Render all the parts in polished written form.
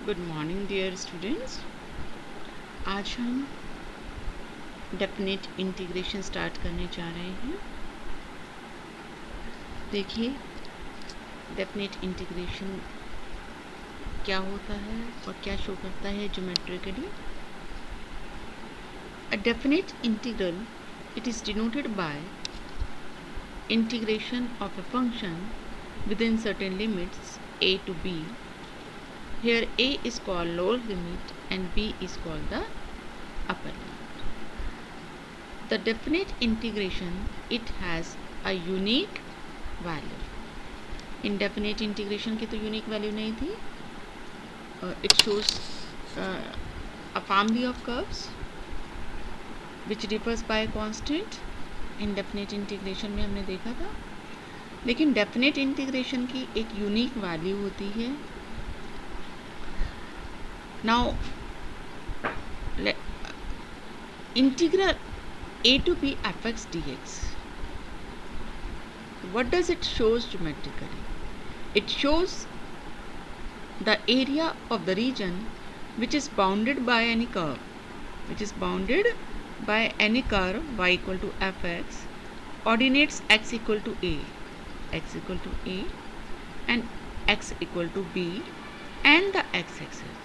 Good morning dear students. आज हम definite integration start करने जा रहे हैं। देखिए डेफिनेट इंटीग्रेशन क्या होता है और क्या शो करता है geometrically. A definite integral it is denoted by integration of a function with in certain limits a to b. Here a is called lower limit and b is called the upper limit. The definite integration it has a unique value. Indefinite integration की तो unique value नहीं थी. It shows a family of curves which differs by a constant. Indefinite integration में हमने देखा था, लेकिन definite integration की एक unique value होती है. Now integral a to b fx dx. What does it shows geometrically? It shows the area of the region which is bounded by any curve, y equal to fx, ordinates x equal to a and x equal to b and the x-axis.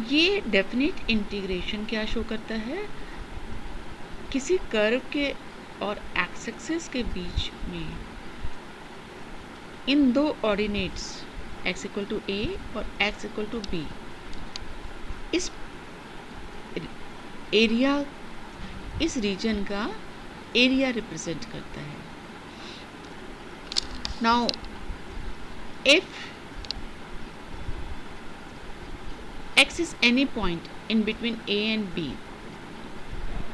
ये definite integration क्या show करता है? किसी curve के और x axis के बीच में इन दो ordinates x equal to a और x इक्वल टू b, इस एरिया, इस रीजन का एरिया रिप्रेजेंट करता है. Now if x is any point in between a and b,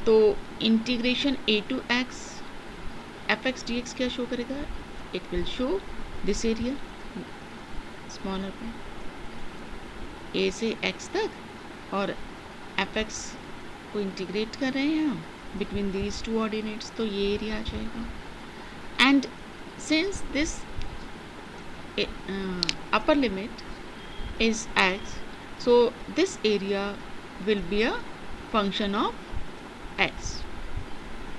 तो integration a to x fx dx क्या शो करेगा? It will show this area smaller पे a से x तक, और fx को इंटीग्रेट कर रहे हैं हम बिटवीन दीज टू ऑर्डिनेट्स, तो ये एरिया आ जाएगा. And since this upper limit is x, so this area will be a function of x.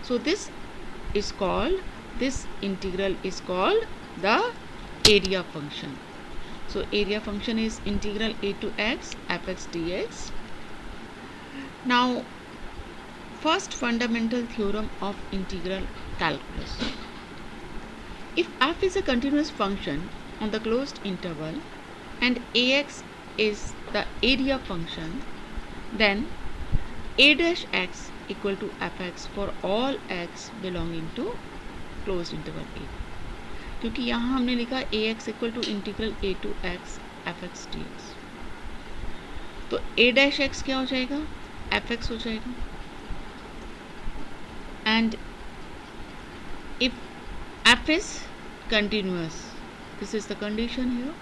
So this integral is called the area function. So area function is integral a to x fx dx. Now first fundamental theorem of integral calculus. If f is a continuous function on the closed interval and ax is the area function, then a dash x equal to fx for all x belonging to closed interval a. क्योंकि यहाँ हमने लिखा ax equal to integral a to x fx dx, तो a dash x क्या हो जाएगा? fx हो जाएगा. And if f is continuous, this is the condition here,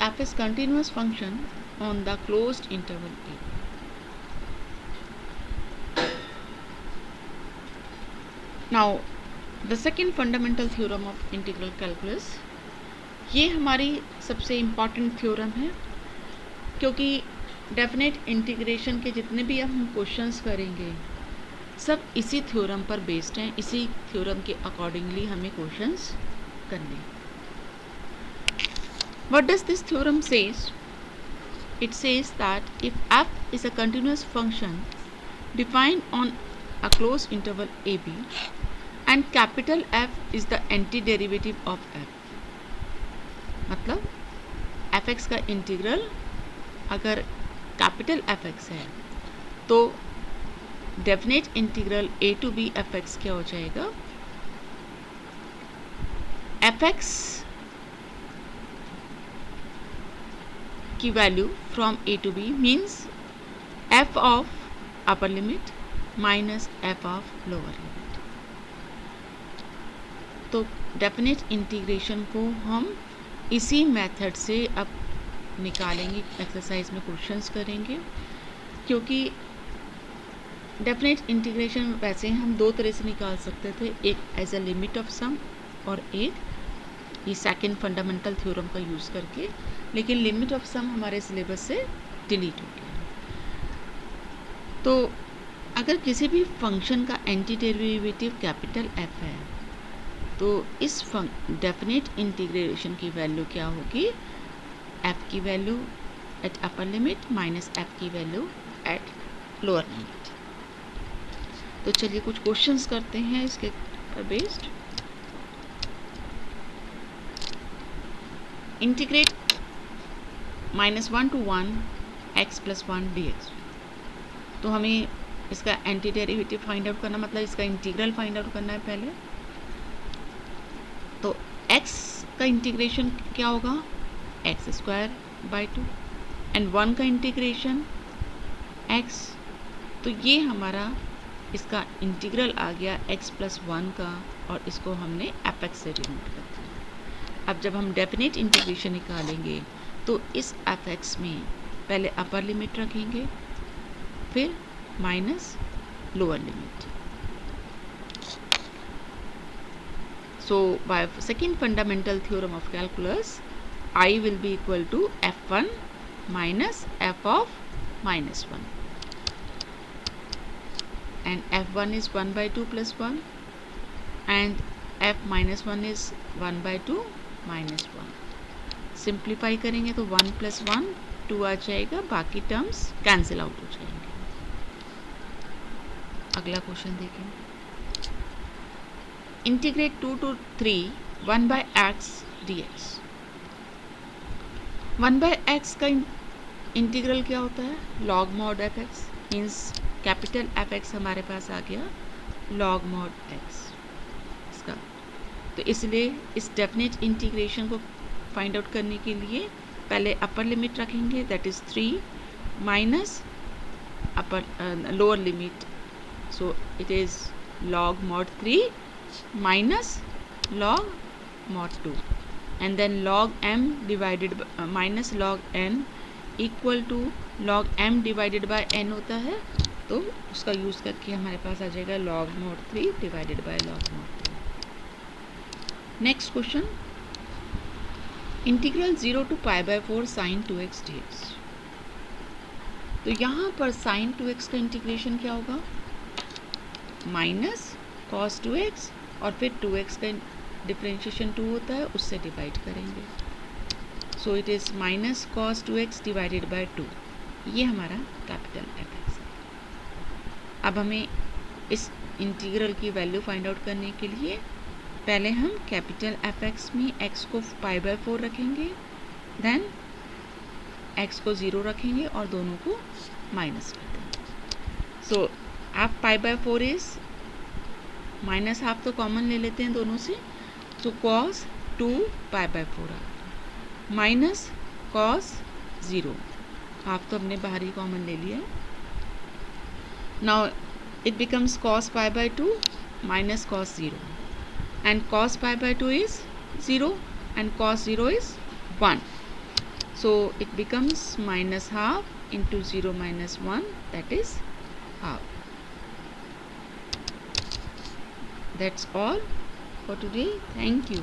f is continuous function on the closed interval a. Now the second fundamental theorem of integral calculus, ये हमारी सबसे important theorem है, क्योंकि डेफिनेट इंटीग्रेशन के जितने भी हम questions करेंगे सब इसी थ्योरम पर बेस्ड हैं. इसी थ्योरम के अकॉर्डिंगली हमें क्वेश्चंस करने. What does this theorem says? It says that if f is a continuous function defined on a closed interval ab and capital F is the antiderivative of f, मतलब fx का integral अगर capital fx है तो definite integral a to b fx क्या हो जाएगा? fx की value from a to b means f of upper limit minus f of lower limit. तो डेफिनेट इंटीग्रेशन को हम इसी मेथड से अब निकालेंगे, एक्सरसाइज में क्वेश्चंस करेंगे. क्योंकि डेफिनेट इंटीग्रेशन वैसे हम दो तरह से निकाल सकते थे, एक as a limit of some और एक ये सेकंड फंडामेंटल थ्योरम का यूज़ करके, लेकिन लिमिट ऑफ सम हमारे सिलेबस से डिलीट हो गया। तो अगर किसी भी फंक्शन का एंटी डेरिवेटिव कैपिटल एफ है तो इस डेफिनेट इंटीग्रेशन की वैल्यू क्या होगी, एफ की value at upper limit minus F की वैल्यू एट लोअर लिमिट। तो चलिए कुछ क्वेश्चंस करते हैं इसके पर based. Integrate -1 to 1 x + 1 dx। तो हमें इसका एंटी डेरिवेटिव फाइंड आउट करना, मतलब इसका इंटीग्रल फाइंड आउट करना है पहले। तो x का इंटीग्रेशन क्या होगा, x²/2 एंड 1 का इंटीग्रेशन x। तो ये हमारा इसका इंटीग्रल आ गया x + 1 का, और इसको हमने एफ से डिनोट कर दिया। अब जब हम डेफिनेट इंटीग्रेशन निकालेंगे तो इस एफ में पहले अपर लिमिट रखेंगे, फिर minus lower limit. So by second fundamental theorem of calculus, I will be equal to f1 minus f of -1, and f1 is 1/2 + 1 and f -1 is 1/2 - 1। Simplify करेंगे तो 1 + 1 2 आ जाएगा, बाकी टर्म्स कैंसिल आउट हो जाएंगे। अगला question देखें। Integrate 2 to 3 1/x dx। 1/x का integral क्या होता है, log mod fx, means capital fx हमारे पास आ गया log mod x इसका। तो इसलिए इस डेफिनेट इंटीग्रेशन को फाइंड आउट करने के लिए पहले अपर लिमिट रखेंगे, that is 3 minus upper lower limit, so it is log mod 3 minus log mod 2, and then log m divided by minus log n equal to log m divided by n होता है, तो उसका use करके हमारे पास आ जाएगा log mod 3 divided by log mod 2। Next question, integral 0 to π/4 sin 2x dx। तो यहाँ पर sin 2x का इंटीग्रेशन क्या होगा, माइनस cos 2x, और फिर 2x का डिफ्रेंशिएशन 2 होता है, उससे डिवाइड करेंगे। So it is minus cos 2x divided by 2। ये हमारा कैपिटल fx है। अब हमें इस इंटीग्रल की वैल्यू फाइंड आउट करने के लिए पहले हम कैपिटल fx में x को π/4 रखेंगे, देन x को 0 रखेंगे और दोनों को माइनस कर देंगे। So half π/4 is minus half, तो कॉमन ले लेते हैं दोनों से, तो cos 2 π/4 माइनस cos 0, हाफ तो हमने बाहर ही कॉमन ले लिया। Now it becomes cos π/2 minus cos 0, and cos π/2 is 0 and cos 0 is 1, so it becomes minus half into 0 minus 1, that is half. That's all for today. Thank you.